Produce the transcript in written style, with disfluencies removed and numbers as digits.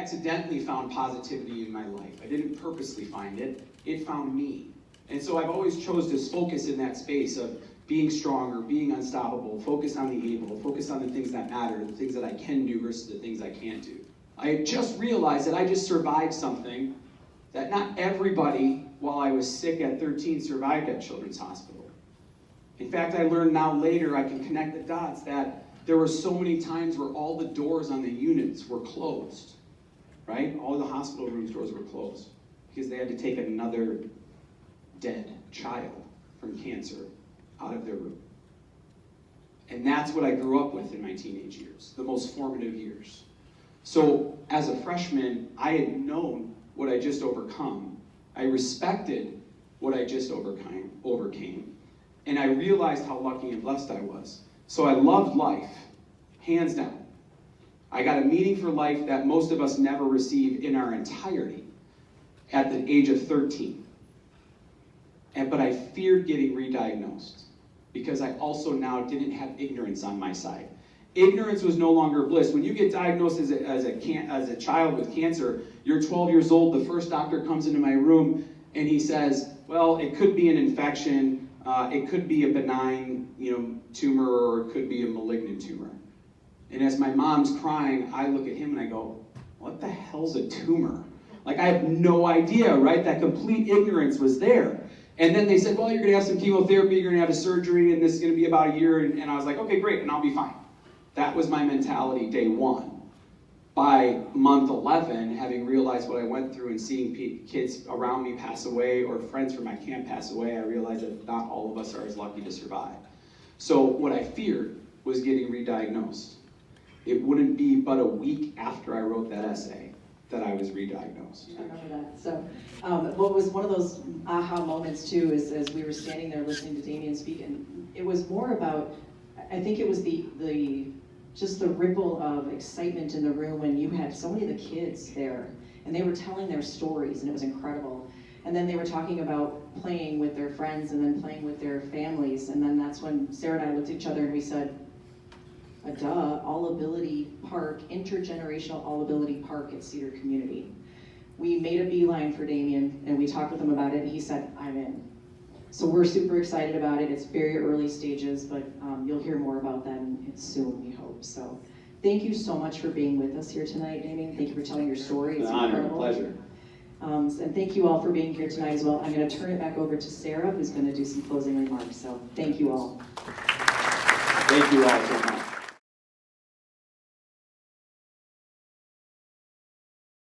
accidentally found positivity in my life. I didn't purposely find it. It found me. And so I've always chose to focus in that space of being stronger, being unstoppable, focus on the able, focus on the things that matter, the things that I can do versus the things I can't do. I had just realized that I just survived something that not everybody, while I was sick at 13, survived at Children's Hospital. In fact, I learned now later, I can connect the dots, that there were so many times where all the doors on the units were closed, right? All the hospital rooms doors were closed because they had to take another dead child from cancer out of their room. And that's what I grew up with in my teenage years, the most formative years. So as a freshman, I had known what I just overcome. I respected what I just overcame. And I realized how lucky and blessed I was. So I loved life, hands down. I got a meaning for life that most of us never receive in our entirety at the age of 13. But I feared getting re-diagnosed because I also now didn't have ignorance on my side. Ignorance was no longer bliss. When you get diagnosed as a child with cancer, you're 12 years old, the first doctor comes into my room and he says, well, it could be an infection, it could be a benign tumor, or it could be a malignant tumor. And as my mom's crying, I look at him and I go, what the hell's a tumor? Like, I have no idea, right? That complete ignorance was there. And then they said, well, you're gonna have some chemotherapy, you're gonna have a surgery, and this is gonna be about a year, and I was like, okay, great, and I'll be fine. That was my mentality day one. By month 11, having realized what I went through and seeing kids around me pass away, or friends from my camp pass away, I realized that not all of us are as lucky to survive. So what I feared was getting re-diagnosed. It wouldn't be but a week after I wrote that essay that I was re-diagnosed. I remember that. So what was one of those aha moments too is as we were standing there listening to Damian speak, and it was more about, I think it was just the ripple of excitement in the room when you had so many of the kids there and they were telling their stories, and it was incredible. And then they were talking about playing with their friends and then playing with their families, and then that's when Sarah and I looked at each other and we said, All Ability Park, intergenerational All Ability Park at Cedar Community. We made a beeline for Damian and we talked with him about it, and he said, I'm in. So we're super excited about it. It's very early stages, but you'll hear more about that soon, we hope. So thank you so much for being with us here tonight, Damian. Thank you for telling your story. It's an honor, incredible. Pleasure. And thank you all for being here tonight as well. I'm going to turn it back over to Sarah, who's going to do some closing remarks. So thank you all. Thank you all so much.